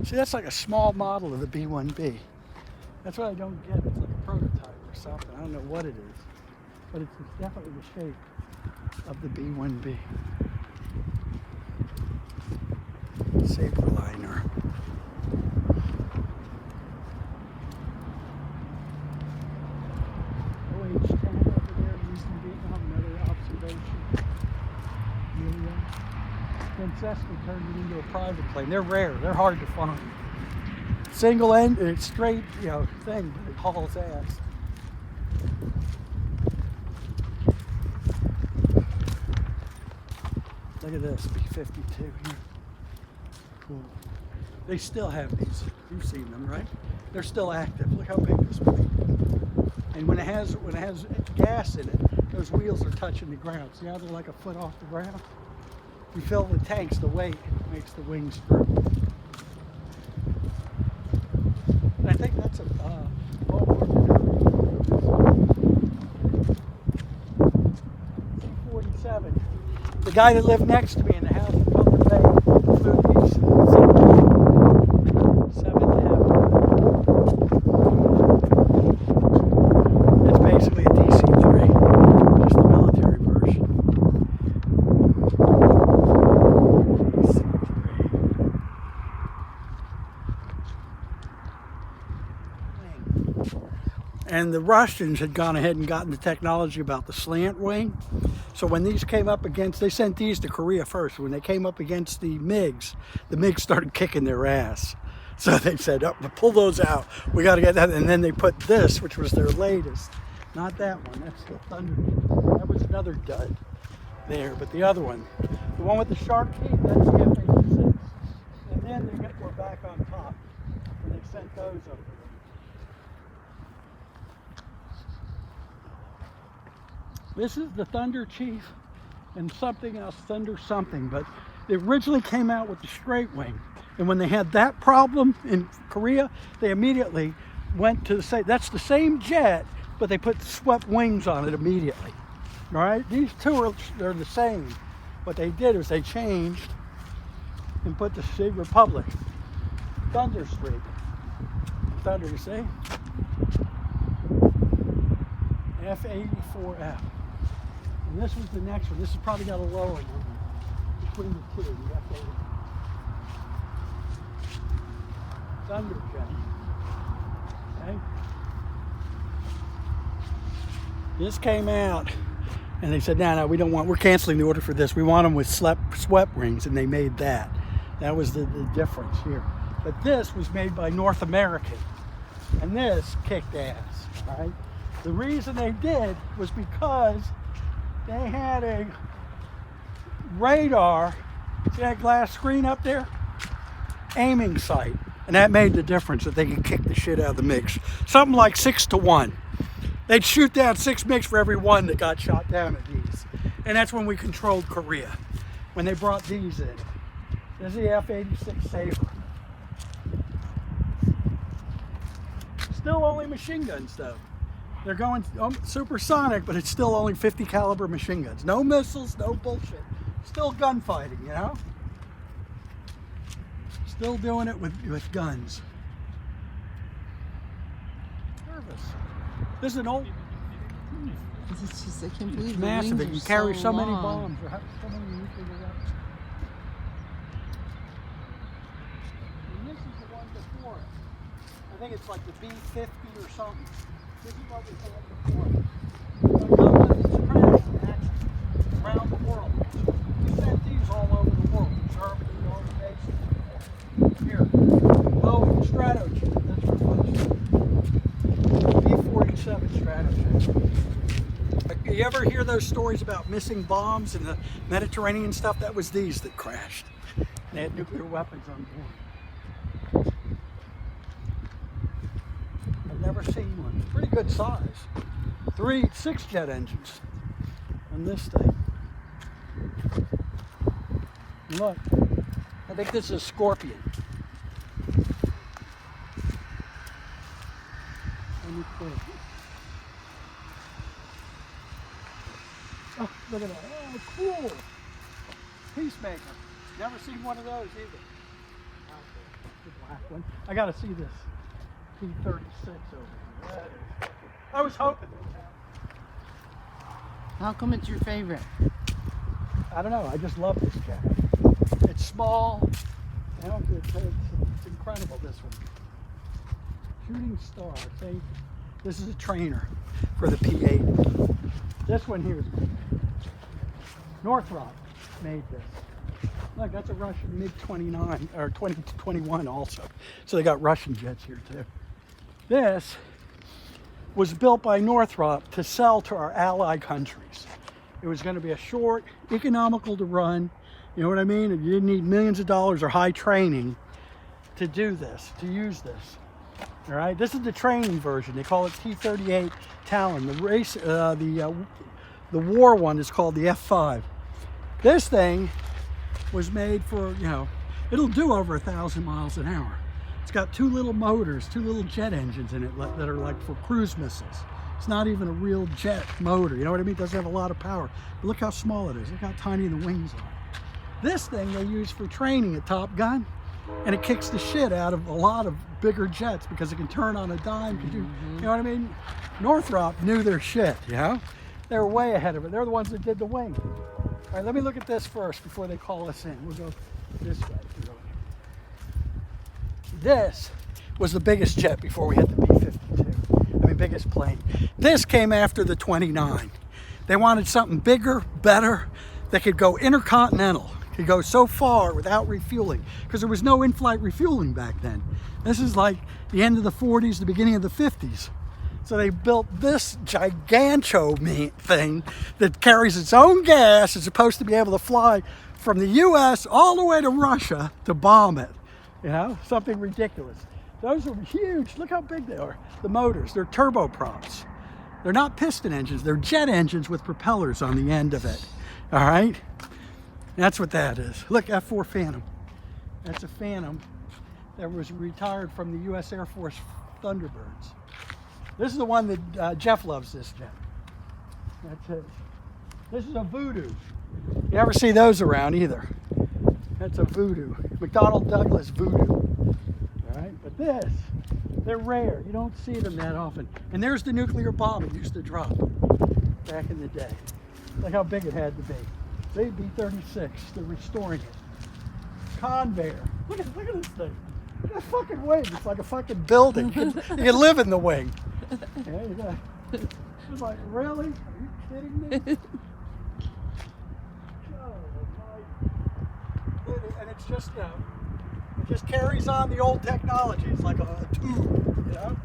See, that's like a small model of the B1B. That's what I don't get. It's like a prototype or something. I don't know what it is. But it's definitely the shape of the B1B. Saberliner. OH-10 over there used in Vietnam, another observation. Then Cessna turned it into a private plane. They're rare. They're hard to find. Single end, straight, thing, but it hauls ass. Look at this, B-52 here. Cool. They still have these. You've seen them, right? They're still active. Look how big this plane is. And when it has gas in it, those wheels are touching the ground. See how they're like a foot off the ground? You fill the tanks, the weight makes the wings through. And I think that's a C-47. The guy that lived next to me in the house in Butler Bay flew these 7 to heaven. It's basically a DC-3, just the military version. And the Russians had gone ahead and gotten the technology about the slant wing. So when these came up against, they sent these to Korea first. When they came up against the MiGs started kicking their ass. So they said, oh, pull those out. We got to get that. And then they put this, which was their latest. Not that one. That's the Thunder. That was another dud there. But the other one, the one with the shark teeth, that's the F-86. And then they were back on top when they sent those over. This is the Thunder Chief and something else, Thunder something, but they originally came out with the straight wing. And when they had that problem in Korea, they immediately went to that's the same jet, but they put swept wings on it immediately. All right, these two they're the same. What they did was they changed and put the Sig Republic Thunder Streak. Thunder, you see? F-84F. And this was the next one. This has probably got a lower number between the two. The F-84. Thunderjet. Okay. This came out, and they said, no, we don't want. We're canceling the order for this. We want them with swept rings, and they made that. That was the difference here. But this was made by North American, and this kicked ass. All right. The reason they did was because they had a radar, see that glass screen up there? Aiming sight. And that made the difference that they could kick the shit out of the MiGs. Something like 6 to 1. They'd shoot down 6 MiGs for every one that got shot down at these. And that's when we controlled Korea, when they brought these in. This is the F-86 Sabre. Still only machine guns though. They're going supersonic, but it's still only 50 caliber machine guns. No missiles, no bullshit. Still gunfighting, you know? Still doing it with guns. Nervous. This is an old... It's just, I can't believe it's massive. It can carry so many long. bombs. Or so many nuclear weapons. And this is the one before it. I think it's like the B-50 or something. This is what we had before. Crashed in action around the world. We sent these all over the world. Germany, all the bases. Here. Boeing Stratojet. That's what it was. B-47 Stratojet. You ever hear those stories about missing bombs in the Mediterranean stuff? That was these that crashed. They had nuclear weapons on board. I've never seen one. It's pretty good size. 6 jet engines on this thing. Look, I think this is a Scorpion. Oh, look at that. Oh, cool. Peacemaker. Never seen one of those either. black one. I got to see this P-36 over here. That is, I was hoping. How come it's your favorite? I don't know. I just love this jet. It's small. You know, it's incredible, this one. Shooting Star. See? This is a trainer for the P-8. This one here is Northrop made this. Look, that's a Russian MiG-29 or 2021 also. So they got Russian jets here too. This was built by Northrop to sell to our ally countries. It was going to be a short, economical to run. You know what I mean? You didn't need millions of dollars or high training to do this, to use this. All right, this is the training version. They call it T-38 Talon. The race, the war one is called the F-5. This thing was made for, you know, it'll do over 1,000 miles an hour. It's got two little motors, two little jet engines in it that are like for cruise missiles. It's not even a real jet motor. You know what I mean? It doesn't have a lot of power. But look how small it is. Look how tiny the wings are. This thing they use for training at Top Gun, and it kicks the shit out of a lot of bigger jets because it can turn on a dime. You know what I mean? Northrop knew their shit, you know? They were way ahead of it. They're the ones that did the wing. All right, let me look at this first before they call us in. We'll go this way. This was the biggest jet before we had the B-52. I mean, biggest plane. This came after the 29. They wanted something bigger, better, that could go intercontinental. Could go so far without refueling, because there was no in-flight refueling back then. This is like the end of the 40s, the beginning of the 50s. So they built this giganto thing that carries its own gas. It's supposed to be able to fly from the US all the way to Russia to bomb it. You know, something ridiculous. Those are huge. Look how big they are. The motors, they're turboprops. They're not piston engines, they're jet engines with propellers on the end of it. All right? That's what that is. Look, F-4 Phantom. That's a Phantom that was retired from the U.S. Air Force Thunderbirds. This is the one that Jeff loves, this jet. That's it. This is a Voodoo. You never see those around either. That's a Voodoo. McDonnell Douglas Voodoo. All right, but this, they're rare. You don't see them that often. And there's the nuclear bomb it used to drop back in the day. Look how big it had to be. See, B-36, they're restoring it. Conveyor. Look at this thing. Look at that fucking wing. It's like a fucking building. You can live in the wing. Yeah, you got. It's like, really? Are you kidding me? Oh my! And it's just, it just carries on the old technology. It's like a tube, you know.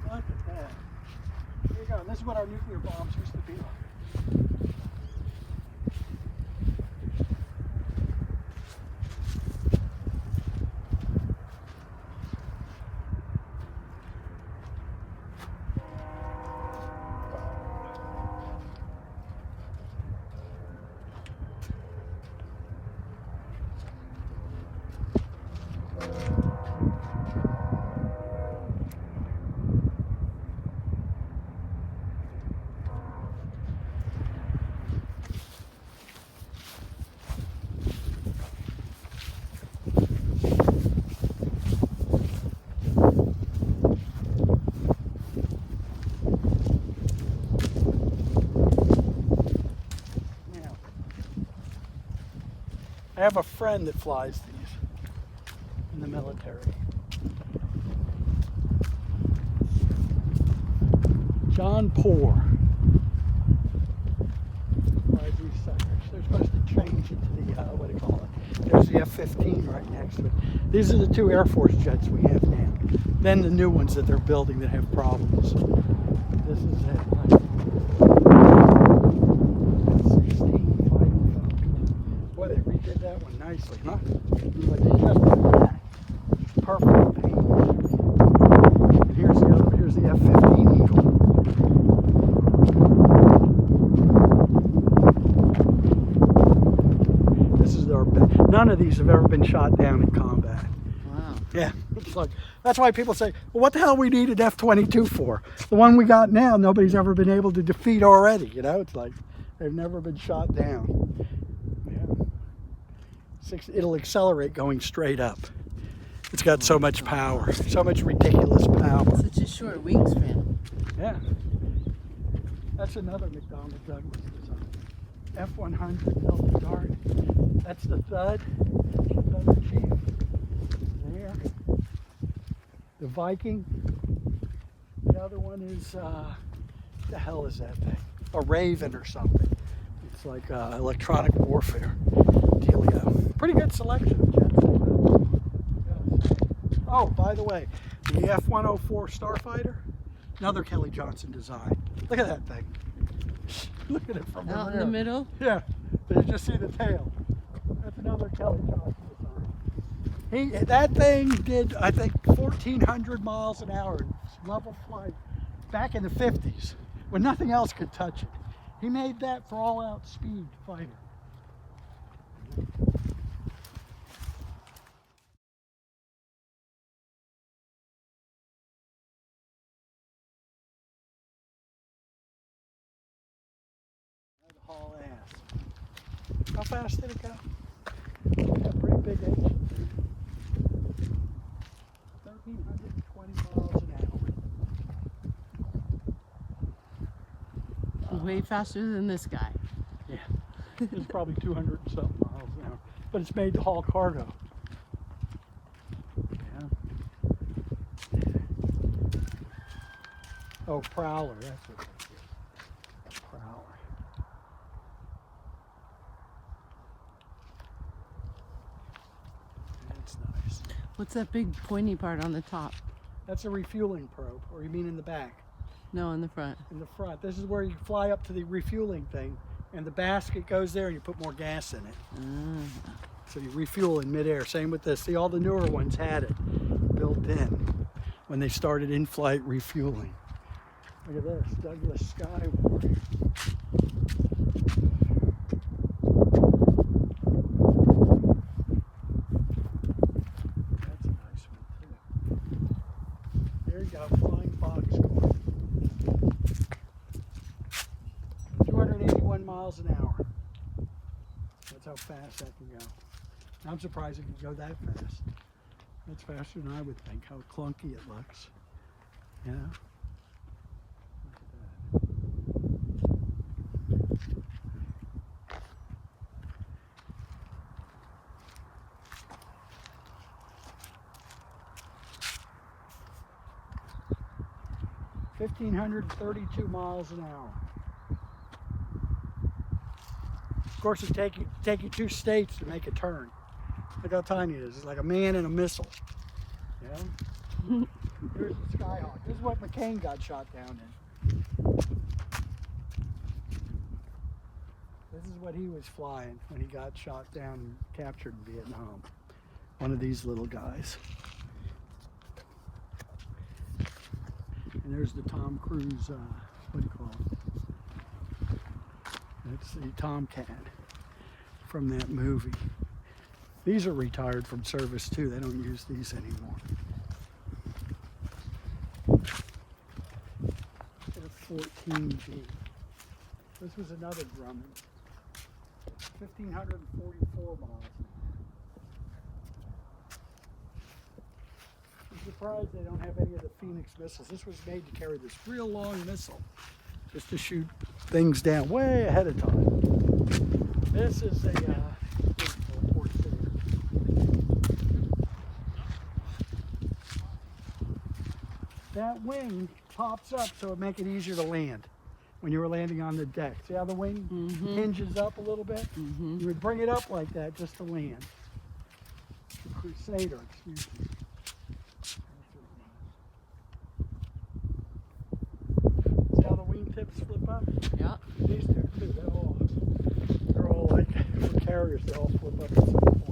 Look at that. Here you go. And this is what our nuclear bombs used to be like. I have a friend that flies these in the military. John Poor flies these suckers. They're supposed to change it to the, what do you call it? There's the F-15 right next to it. These are the two Air Force jets we have now. Then the new ones that they're building that have problems. This is it. Boy, they redid that one nicely, huh? Like they just did that. Purple paint. And here's the other. Here's the F-15 Eagle. This is our. None of these have ever been shot down in combat. Wow. Yeah, it's like that's why people say, well, what the hell we needed F-22 for? The one we got now, nobody's ever been able to defeat already. You know, it's like they've never been shot down. It'll accelerate going straight up. It's got so much power, so much ridiculous power. Such a short wingspan. Yeah. That's another McDonnell Douglas design. F-100 Delta Dart. That's the Thud Chief. There. The Viking. The other one is, the hell is that thing? A Raven or something. It's like electronic warfare dealio. Pretty good selection of jets. Oh, by the way, the F-104 Starfighter, another Kelly Johnson design. Look at that thing. Look at it from Out the in the middle? Yeah, you just see the tail. That's another Kelly Johnson design. That thing did, I think, 1,400 miles an hour in level flight back in the 50s when nothing else could touch it. He made that for all-out speed fighter. Haul ass. How fast did it go? Yeah, pretty big engine. 1,320 miles an hour. Way faster than this guy. Yeah, it's probably 200 and something miles an hour. But it's made to haul cargo. Yeah. Oh, Prowler, that's what it is. Prowler. That's nice. What's that big pointy part on the top? That's a refueling probe, or you mean in the back? No, in the front. In the front. This is where you fly up to the refueling thing, and the basket goes there and you put more gas in it. So you refuel in midair. Same with this. See, all the newer ones had it built in when they started in-flight refueling. Look at this, Douglas Sky Warrior. That's a nice one too. There you go, Flying Foxtrot. 281 miles an hour. That's how fast that can go. I'm surprised it can go that fast. That's faster than I would think, how clunky it looks. Yeah. Look at that. 1,532 miles an hour. Of course, it take you 2 states to make a turn. Look how tiny it is. It's like a man and a missile. Yeah. Here's the Skyhawk. This is what McCain got shot down in. This is what he was flying when he got shot down and captured in Vietnam. One of these little guys. And there's the Tom Cruise, what do you call it? That's the Tomcat from that movie. These are retired from service too. They don't use these anymore. F-14G. This was another Grumman. 1,544 miles an hour. I'm surprised they don't have any of the Phoenix missiles. This was made to carry this real long missile, just to shoot things down way ahead of time. This is a Port City. That wing pops up so it make it easier to land when you were landing on the deck. See how the wing hinges up a little bit? You would bring it up like that just to land. The Crusader, excuse me. See how the wingtips flip up? Yeah. These do too. They're all like for carriers. They all flip up at some point.